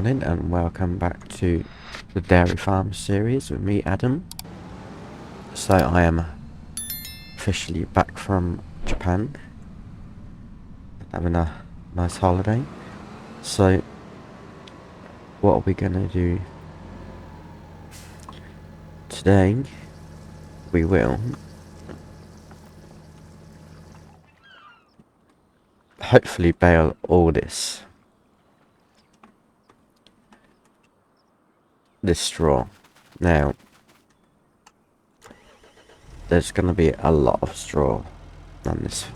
morning and welcome back to the Dairy Farm series with me, Adam. So I am officially back from Japan, having a nice holiday. So what are we gonna do today? We will hopefully bale all this straw. Now there's gonna be a lot of straw on this,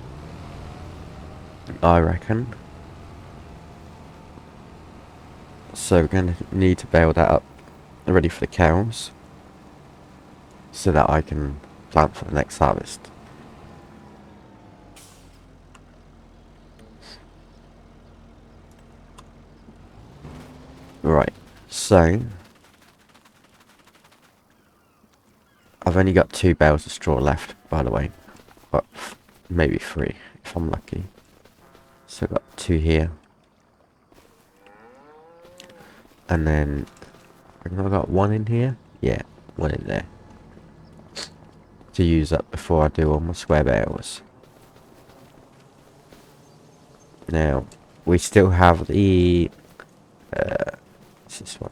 I reckon. So we're gonna need to bale that up ready for the cows so that I can plant for the next harvest. Right, so I've only got 2 bales of straw left, by the way, but maybe 3 if I'm lucky. So I've got 2 here, and then I think I've got 1 in here. Yeah, 1 in there to use up before I do all my square bales. Now we still have the what's this one?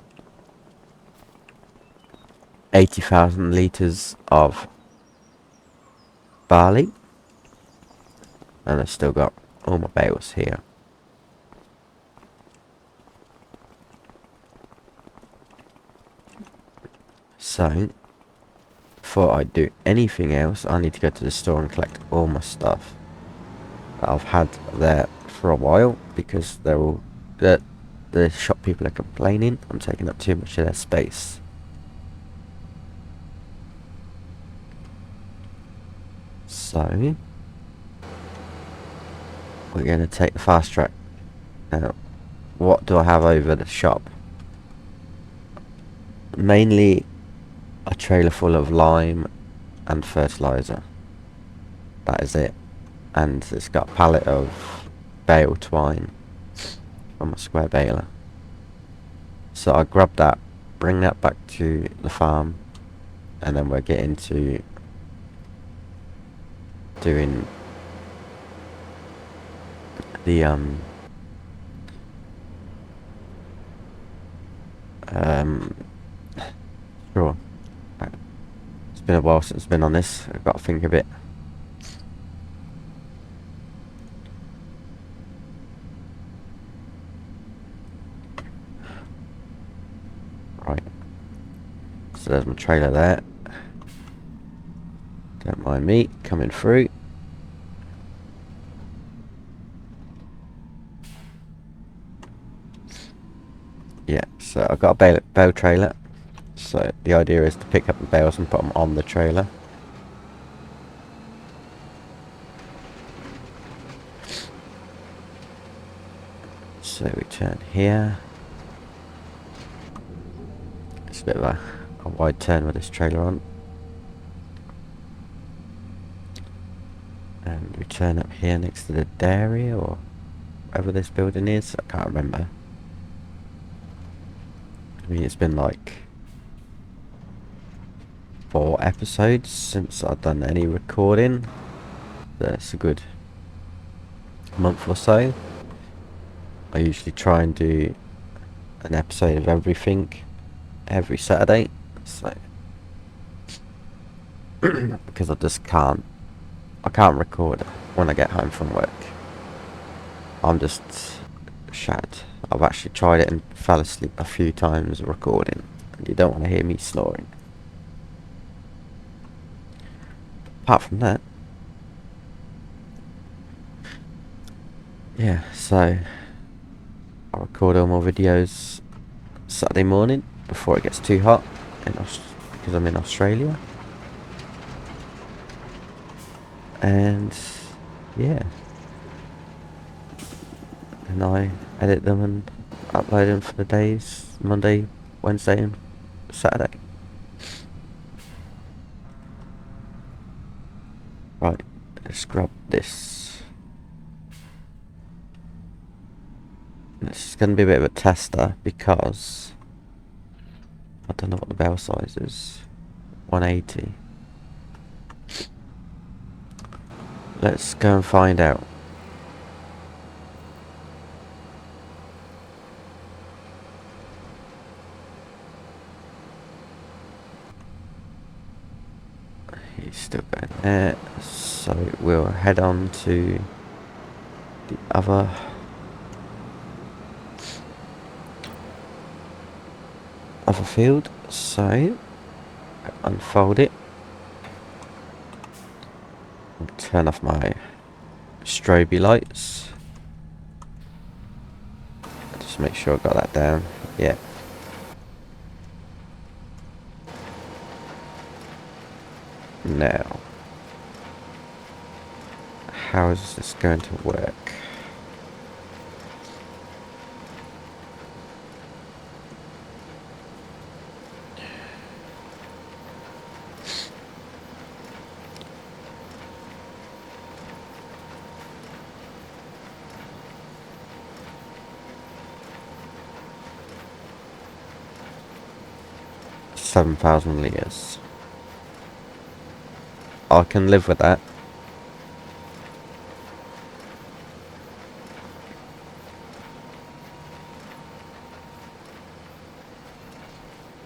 80,000 litres of barley, and I've still got all my bales here. So before I do anything else, I need to go to the store and collect all my stuff that I've had there for a while, because they're all the shop people are complaining I'm taking up too much of their space. So we're going to take the fast track. Now, what do I have over the shop? Mainly a trailer full of lime and fertilizer. That is it. And it's got a pallet of bale twine from a square baler. So I grab that, bring that back to the farm, and then we're getting to doing the sure. It's been a while since I've been on this. I've got to think a bit. Right. So there's my trailer there. Don't mind me coming through. Yeah, so I've got a bale trailer. So the idea is to pick up the bales and put them on the trailer. So we turn here. It's a bit of a wide turn with this trailer on. And we turn up here next to the dairy, or wherever this building is. I can't remember. I mean, it's been like 4 episodes since I've done any recording. That's a good month or so. I usually try and do an episode of everything every Saturday, so because I just can't record when I get home from work. I'm just shattered. I've actually tried it and fell asleep a few times recording, and you don't want to hear me snoring. Apart from that, yeah, so I'll record all my videos Saturday morning before it gets too hot because I'm in Australia. And yeah, and I edit them and upload them for the days Monday, Wednesday and Saturday. Right, let's grab this. This is going to be a bit of a tester because I don't know what the bale size is. 180. Let's go and find out. He's still going there, so we'll head on to the other field. So unfold it, turn off my strobe lights. Just make sure I got that down. Yeah. Now, how is this going to work? $7,000. I can live with that.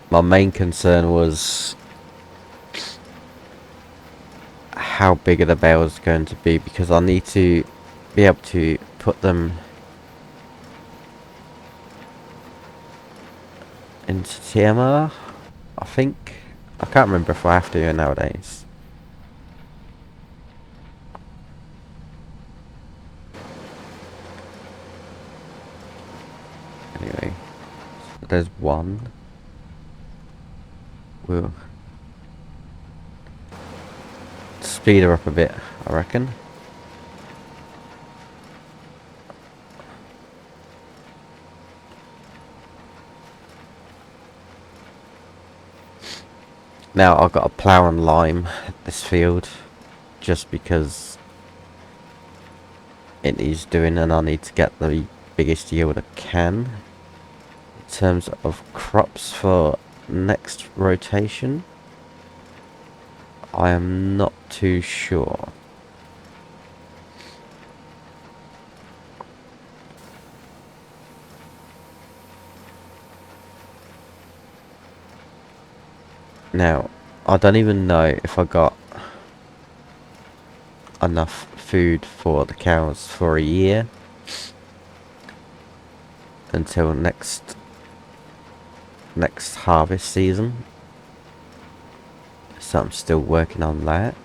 My main concern was how big are the bales going to be, because I need to be able to put them into TMR, I think. I can't remember if I have to nowadays. Anyway, so there's one. We'll speed her up a bit, I reckon. Now I've got to plough and lime this field just because it needs doing, and I need to get the biggest yield I can. In terms of crops for next rotation, I am not too sure. Now, I don't even know if I got enough food for the cows for a year until next harvest season. So I'm still working on that.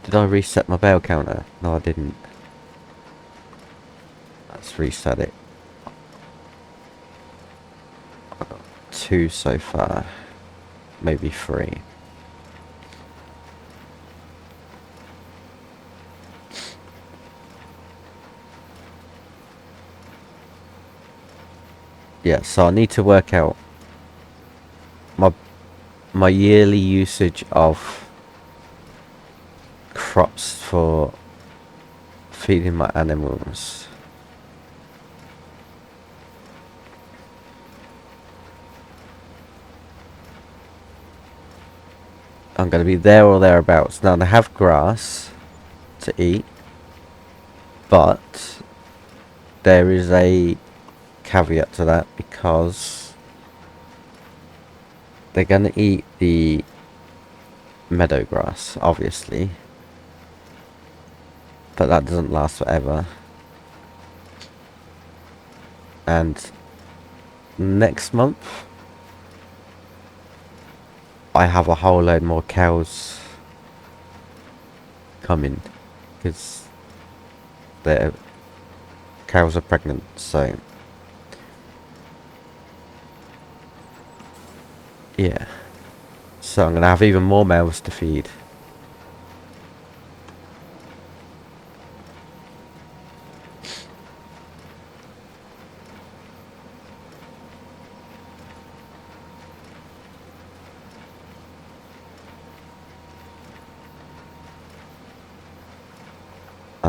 Did I reset my bale counter? No, I didn't. Let's reset it. I've got 2 so far. Maybe 3. Yeah, so I need to work out my yearly usage of crops for feeding my animals. I'm going to be there or thereabouts. Now, they have grass to eat, but there is a caveat to that, because they're going to eat the meadow grass, obviously, but that doesn't last forever. And next month I have a whole load more cows coming, because their cows are pregnant, so yeah. So I'm gonna have even more males to feed.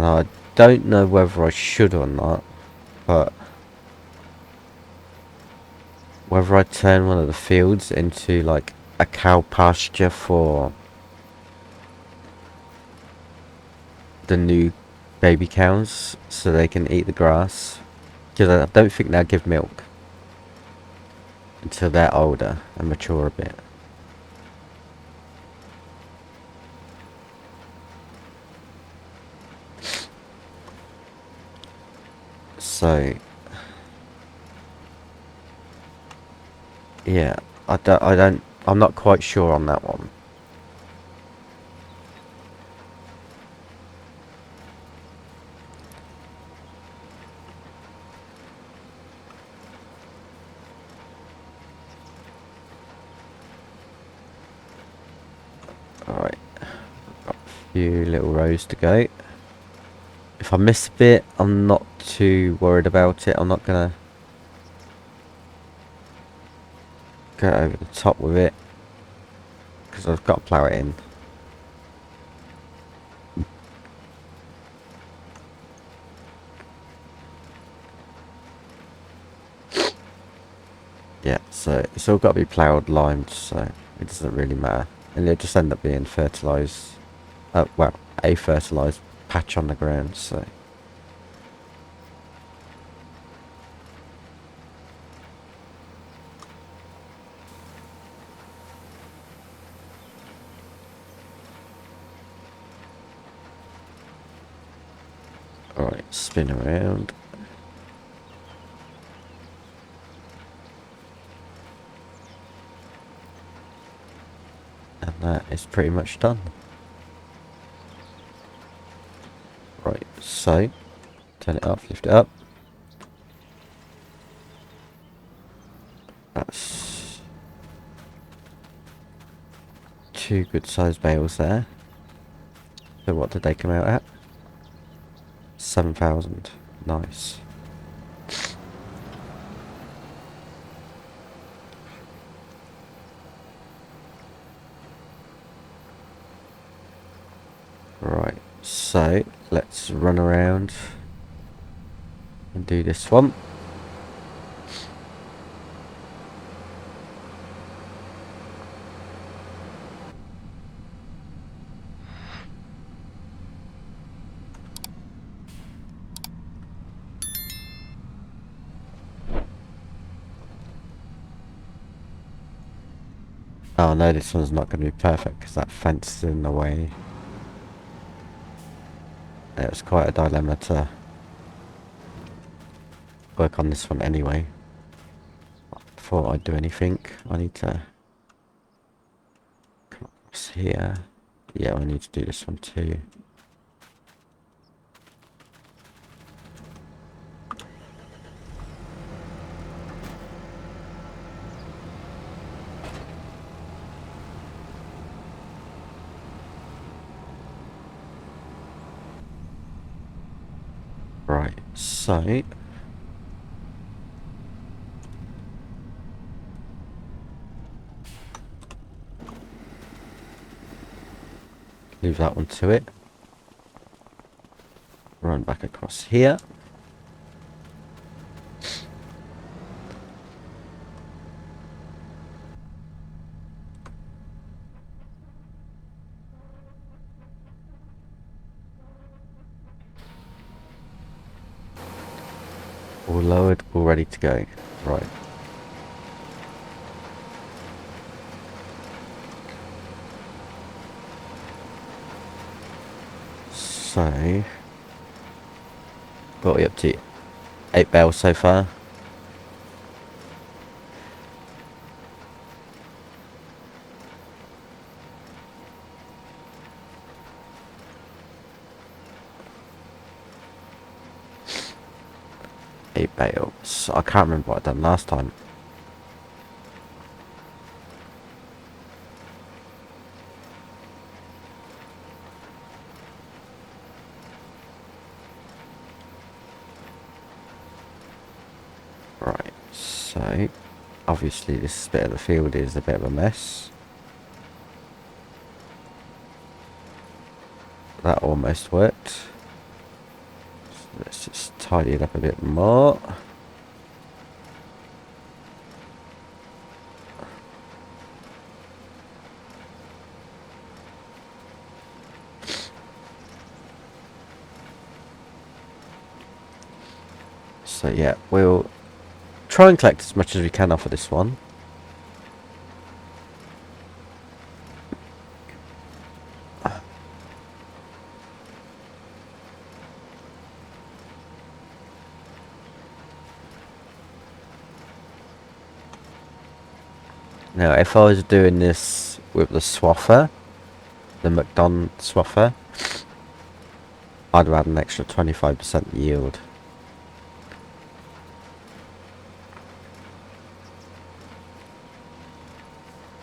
And I don't know whether I should or not, but whether I turn one of the fields into like a cow pasture for the new baby cows so they can eat the grass, because I don't think they'll give milk until they're older and mature a bit. So yeah, I'm not quite sure on that one. Alright, got a few little rows to go. If I miss a bit, I'm not too worried about it. I'm not gonna go over the top with it, because I've got to plough it in. Yeah, so it's all got to be ploughed, limed, so it doesn't really matter. And it'll just end up being fertilised, well, a fertilised patch on the ground, so. Alright, spin around. And that is pretty much done. Right, so, turn it up, lift it up. That's 2 good sized bales there. So what did they come out at? 7,000. Nice. Right, so let's run around and do this one. Oh no, this one's not going to be perfect because that fence is in the way. It was quite a dilemma to work on this one anyway. Before I do anything, I need to come across here. Yeah, I need to do this one too. Right, so leave that one to it. Run back across here. All lowered, all ready to go. Right. So, got it up to 8 bales so far. Eight bales. I can't remember what I done last time. Right, so obviously this bit of the field is a bit of a mess. That almost worked. Let's just tidy it up a bit more. So yeah, we'll try and collect as much as we can off of this one. Now, if I was doing this with the swaffer, the McDonald swaffer, I'd have had an extra 25% yield.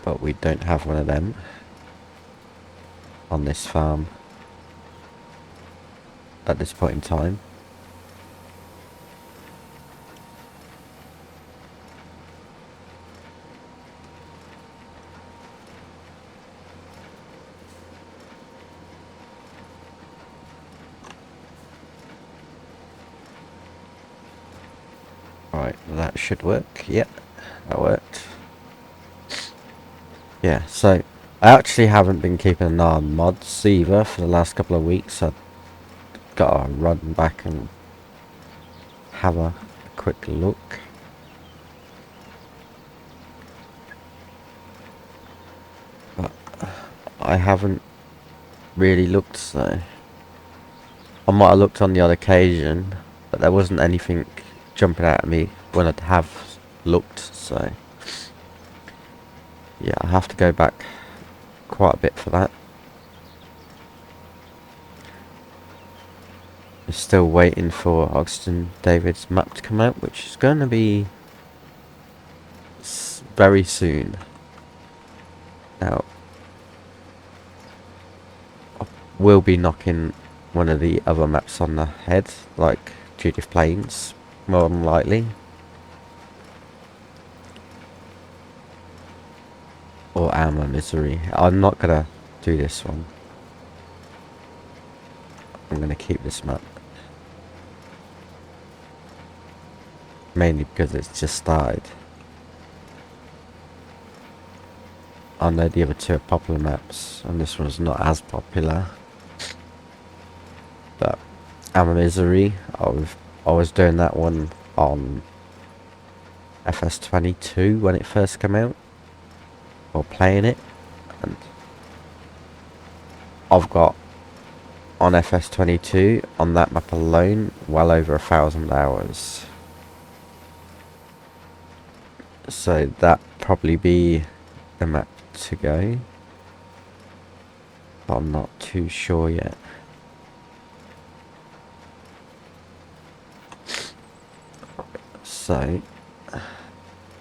But we don't have one of them on this farm at this point in time. Right, that should work. Yep, that worked. Yeah, so I actually haven't been keeping an eye on mods either for the last couple of weeks. I've got to run back and have a quick look. But I haven't really looked, so I might have looked on the odd occasion, but there wasn't anything jumping out at me when I'd have looked, so yeah, I have to go back quite a bit for that. I'm still waiting for Oxton David's map to come out, which is going to be very soon. Now, I will be knocking one of the other maps on the head, like Judith Plains, more than likely. Or Alma Misery. I'm not going to do this one. I'm going to keep this map. Mainly because it's just started. I know the other two are popular maps, and this one's not as popular. But Alma Misery, I was doing that one on FS25 when it first came out, or playing it, and I've got on FS25 on that map alone well over 1,000 hours. So that probably be the map to go, but I'm not too sure yet. So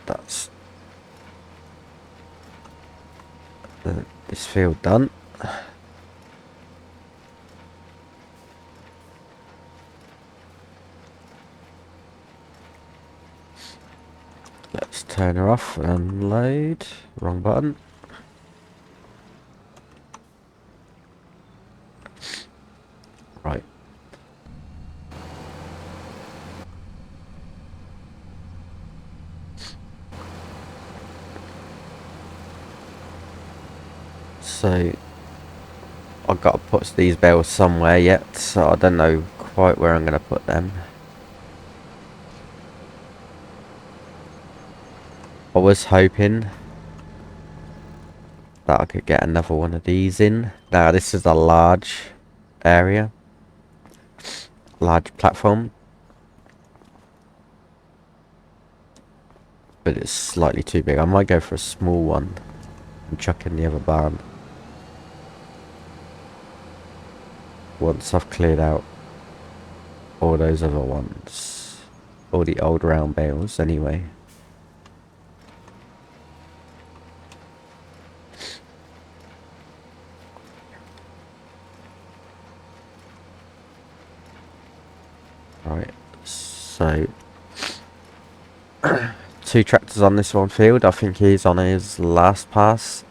that's this field done. Let's turn her off and unload. Wrong button. Right. So I've got to put these bales somewhere yet, so I don't know quite where I'm going to put them. I was hoping that I could get another one of these in. Now this is a large area, large platform, but it's slightly too big. I might go for a small one and chuck in the other barn once I've cleared out all those other ones, all the old round bales anyway. Right, so 2 tractors on this one field. I think he's on his last pass.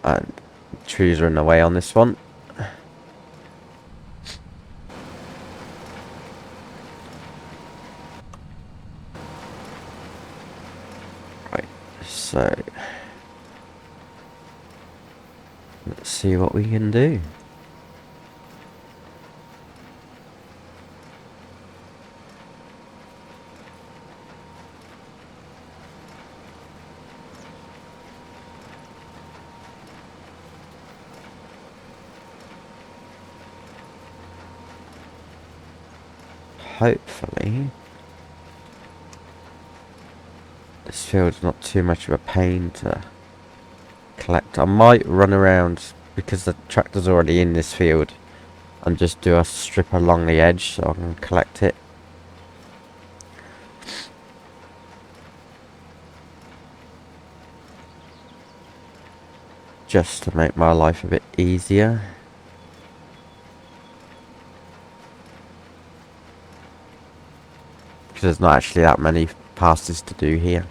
And trees are in the way on this one. Right, so let's see what we can do. Hopefully this field's not too much of a pain to collect. I might run around because the tractor's already in this field and just do a strip along the edge so I can collect it. Just to make my life a bit easier. Because there's not actually that many passes to do here.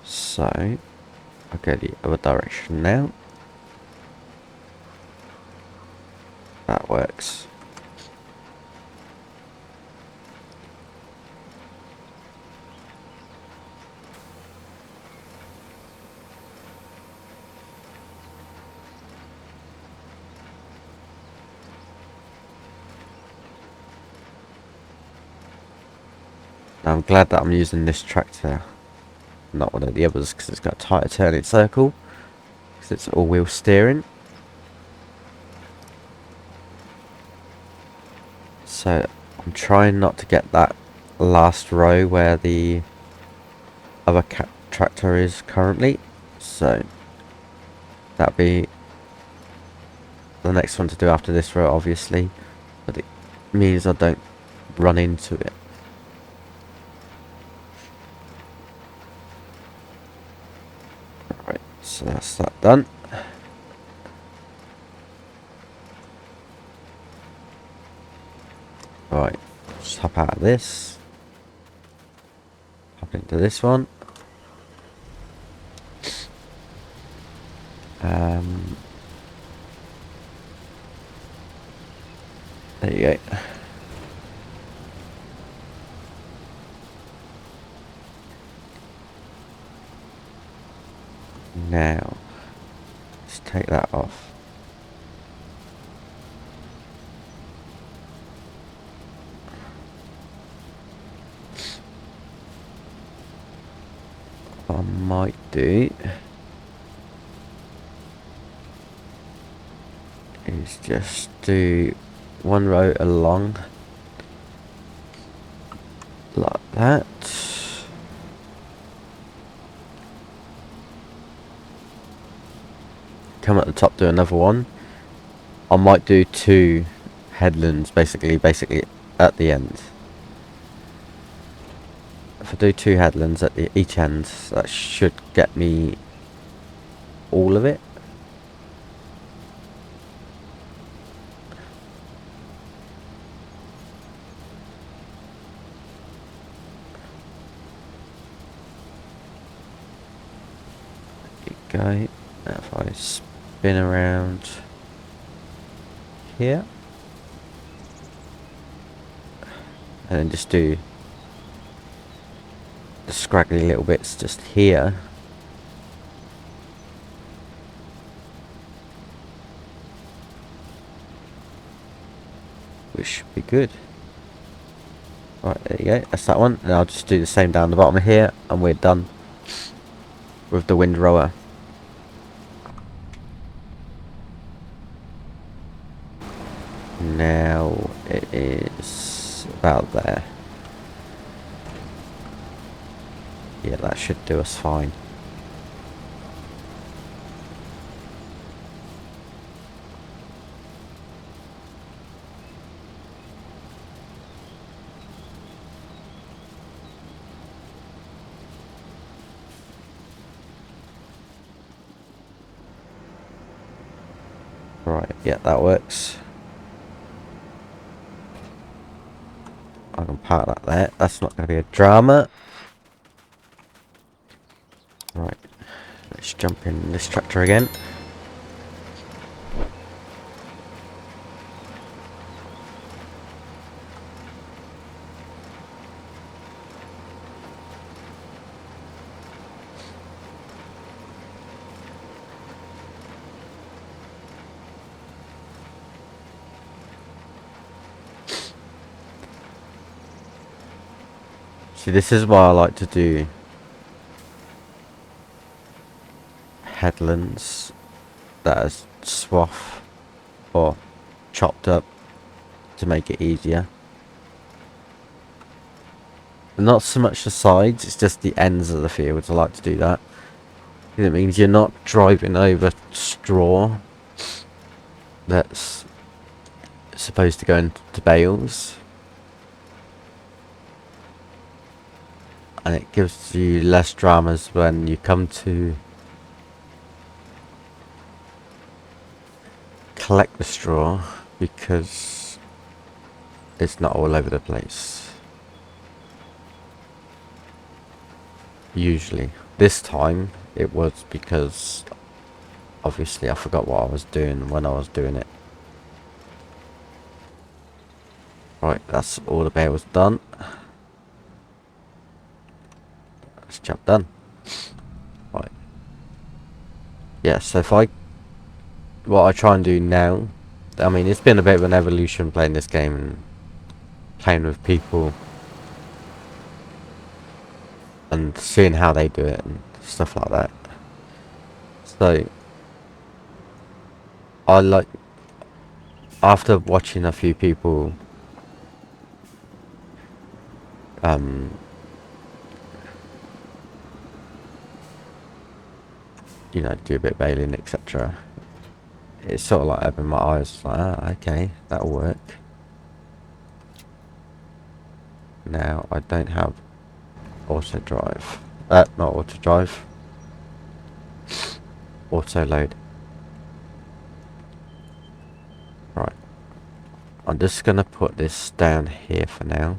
So, I'll go the other direction now. That works. Now I'm glad that I'm using this tractor, not one of the others, because it's got a tighter turning circle, because it's all-wheel steering. So I'm trying not to get that last row where the other tractor is currently, so that'll be the next one to do after this row, obviously, but it means I don't run into it. Right, so that's that done. Right, just hop out of this, hop into this one. There you go. Now, let's take that off. What I might do is just do one row along like that. Come at the top, do another one. I might do two headlands basically at the end. If I do two headlands at each end, that should get me all of it. There you go. Now if I spin around here and then just do the scraggly little bits just here, which should be good. Right, there you go, that's that one, and I'll just do the same down the bottom of here and we're done with the windrower. Now it is about there. Yeah, that should do us fine. Right, yeah, that works. I can park that there. That's not going to be a drama. Right, let's jump in this tractor again. See, this is why I like to do headlands that are swath or chopped up to make it easier. Not so much the sides, it's just the ends of the fields. I like to do that. It means you're not driving over straw that's supposed to go into bales. And it gives you less dramas when you come to collect the straw, because it's not all over the place. Usually. This time it was because obviously I forgot what I was doing when I was doing it. Right, that's all the bales done. That's job done. Right. Yeah, so if what I try and do now, I mean, it's been a bit of an evolution playing this game and playing with people and seeing how they do it and stuff like that. So I like, after watching a few people you know, do a bit of baling, etc. It's sort of like opened my eyes, like, ah, okay, that'll work. Now I don't have auto drive. Not auto drive. Auto load. Right. I'm just gonna put this down here for now.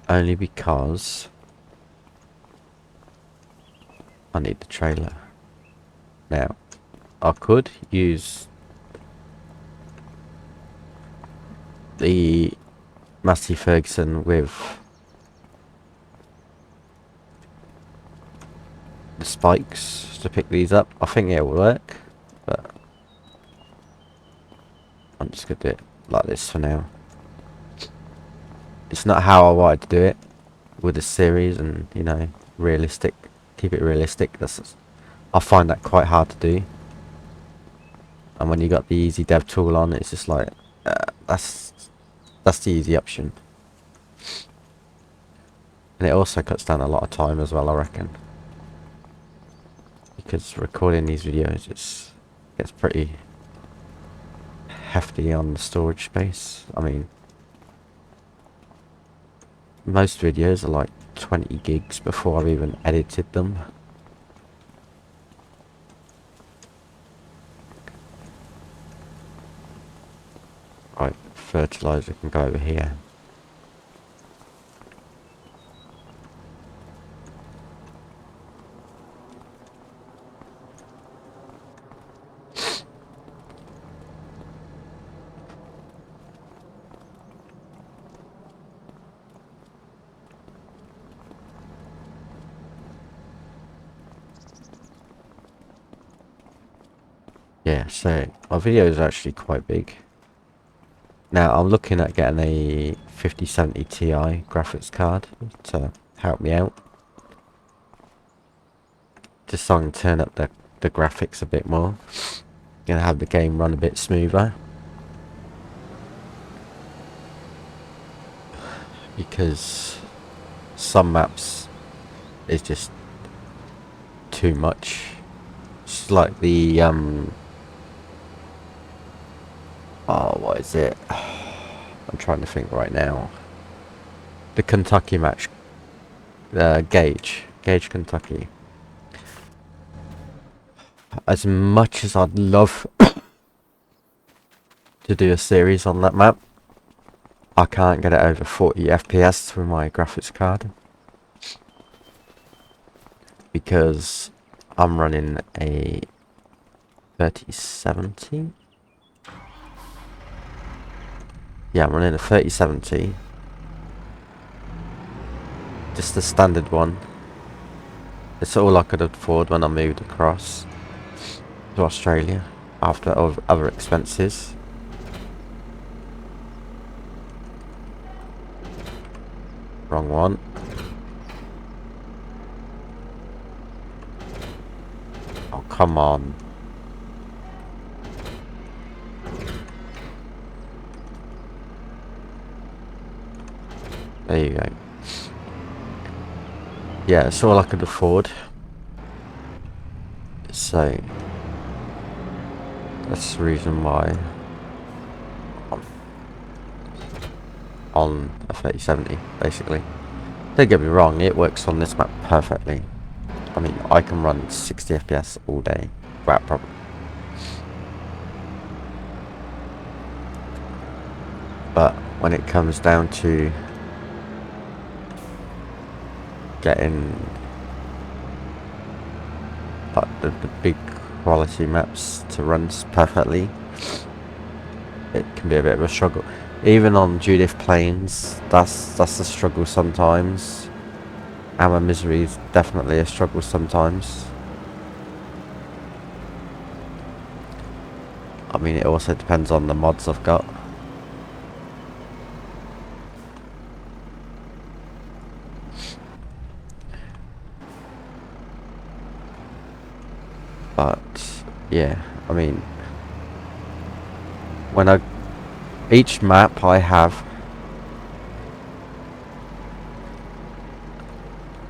Only because I need the trailer. Now, I could use the Massey Ferguson with the spikes to pick these up. I think it will work, but I'm just gonna do it like this for now. It's not how I wanted to do it with the series, and you know, realistic. Keep it realistic. I find that quite hard to do. And when you got the easy dev tool on, it's just like that's the easy option. And it also cuts down a lot of time as well, I reckon. Because recording these videos, gets pretty hefty on the storage space. I mean, most videos are like 20 gigs before I've even edited them. Right, fertilizer can go over here. Yeah, so my video is actually quite big. Now I'm looking at getting a 5070 Ti graphics card to help me out. Just so I can turn up the graphics a bit more. Gonna have the game run a bit smoother. Because some maps is just too much. It's like the oh, what is it? I'm trying to think right now. The Kentucky match. Gage, Kentucky. As much as I'd love to do a series on that map, I can't get it over 40 FPS with my graphics card. Because I'm running a 3070. Yeah, I'm running a 3070. Just the standard one. It's all I could afford when I moved across to Australia after other expenses. Wrong one. Oh, come on. There you go. Yeah, it's all I could afford. So that's the reason why I'm on a 3070, basically. Don't get me wrong, it works on this map perfectly. I mean, I can run 60 FPS all day without problem. But when it comes down to getting the big quality maps to run perfectly, it can be a bit of a struggle. Even on Judith Plains, that's a struggle sometimes. Amma Misery is definitely a struggle sometimes. I mean, it also depends on the mods I've got. But yeah, I mean, each map I have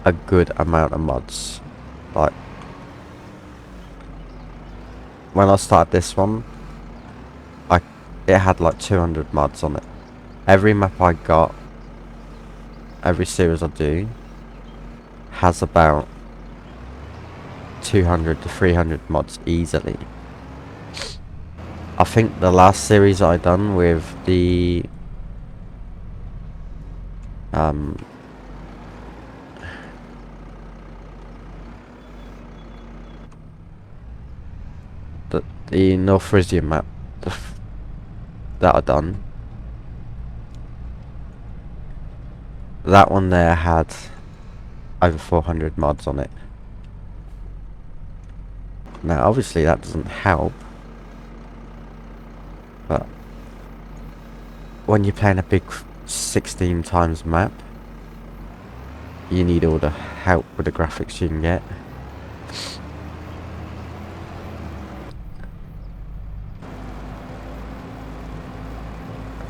a good amount of mods. Like when I started this one, it had like 200 mods on it. Every map I got, every series I do, has about 200 to 300 mods easily. I think the last series I done with the the North Frisian map that I done, that one there had over 400 mods on it. Now obviously that doesn't help, but when you're playing a big 16 times map, you need all the help with the graphics you can get.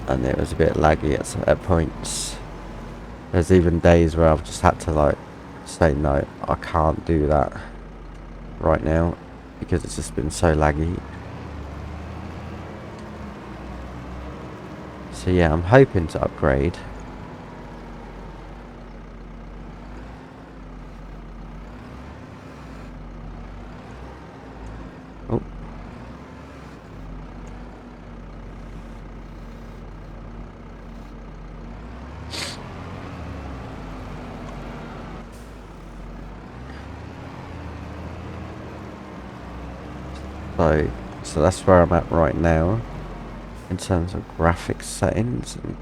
And it was a bit laggy at points. There's even days where I've just had to like say no, I can't do that right now because it's just been so laggy. So yeah, I'm hoping to upgrade. Oh. So that's where I'm at right now in terms of graphics settings and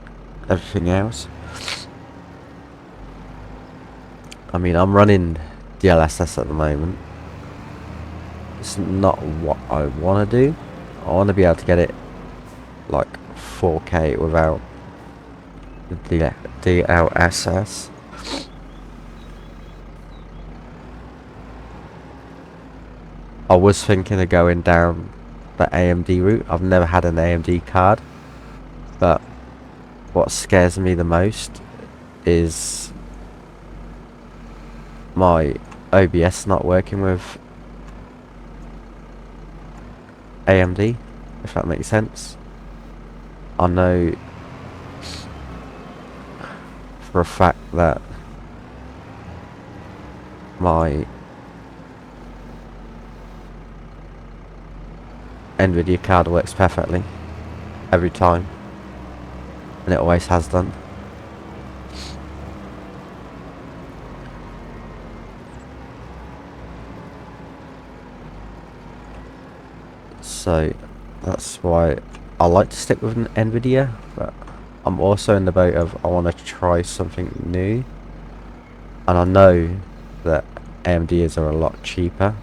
everything else. I mean, I'm running DLSS at the moment. It's not what I want to do. I want to be able to get it like 4K without the DLSS. I was thinking of going down the AMD route. I've never had an AMD card, but what scares me the most is my OBS not working with AMD, if that makes sense. I know for a fact that my NVIDIA card works perfectly every time, and it always has done. So that's why I like to stick with an NVIDIA, but I'm also in the boat of I want to try something new, and I know that AMDs are a lot cheaper.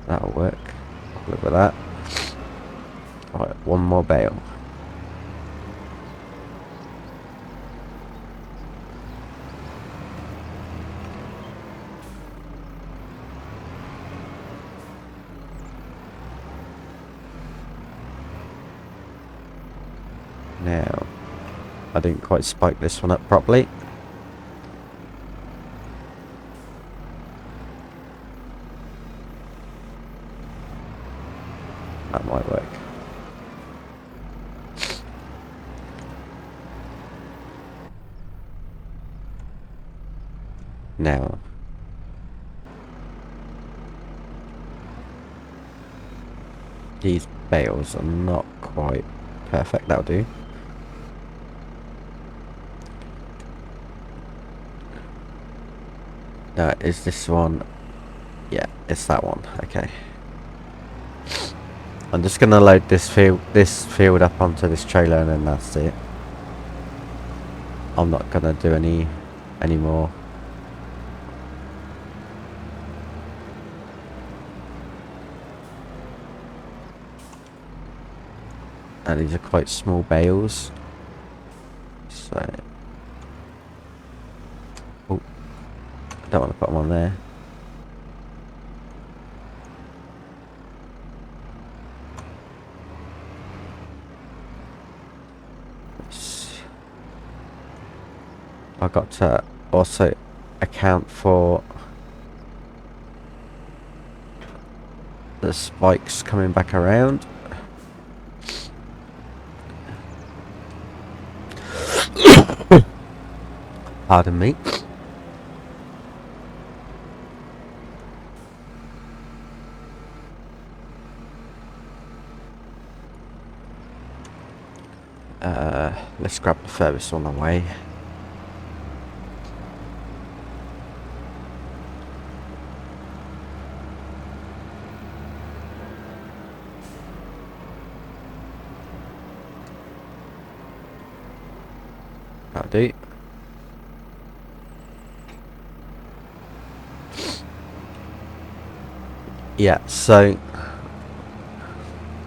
That'll work. Look at that. Right, one more bale. Now, I didn't quite spike this one up properly. That might work. Now, these bales are not quite perfect. That'll do. No, is this one? Yeah, it's that one. Okay. I'm just gonna load this field up onto this trailer, and then that's it. I'm not gonna do any more. And these are quite small bales. So, oh, I don't want to put them on there. I've got to also account for the spikes coming back around. Pardon me. Let's grab the furthest one away. That'll do. Yeah, so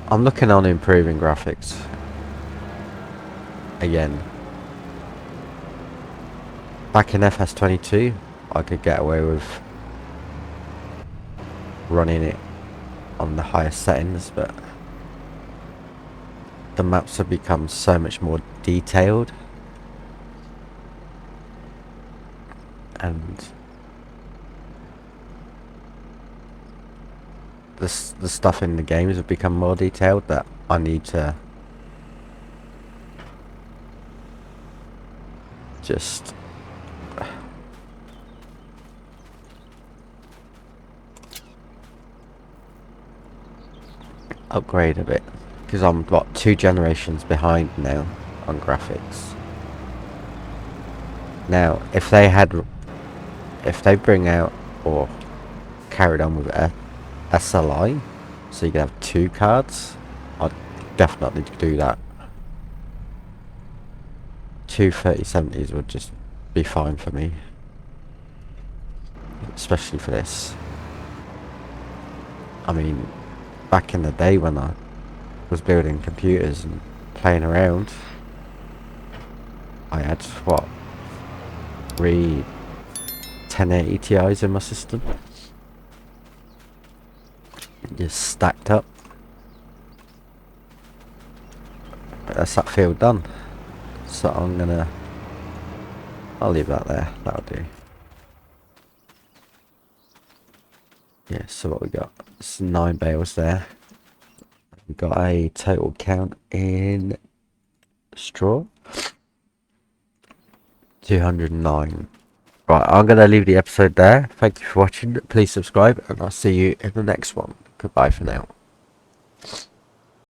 I'm looking on improving graphics again. Back in FS22, I could get away with running it on the highest settings, but the maps have become so much more detailed, and the stuff in the games have become more detailed that I need to just upgrade a bit, because I'm what 2 generations behind now on graphics. Now if they bring out or carried on with SLI, so you can have 2 cards, I'd definitely do that. 2 3070s would just be fine for me, especially for this. I mean, back in the day when I was building computers and playing around, I had what, 3 1080 Ti's in my system, just stacked up. But that's that field done, so I'll leave that there. That'll do. Yeah, so what we got? It's 9 bales there. We got a total count in straw 209. Right, I'm going to leave the episode there. Thank you for watching. Please subscribe, and I'll see you in the next one. Goodbye for now.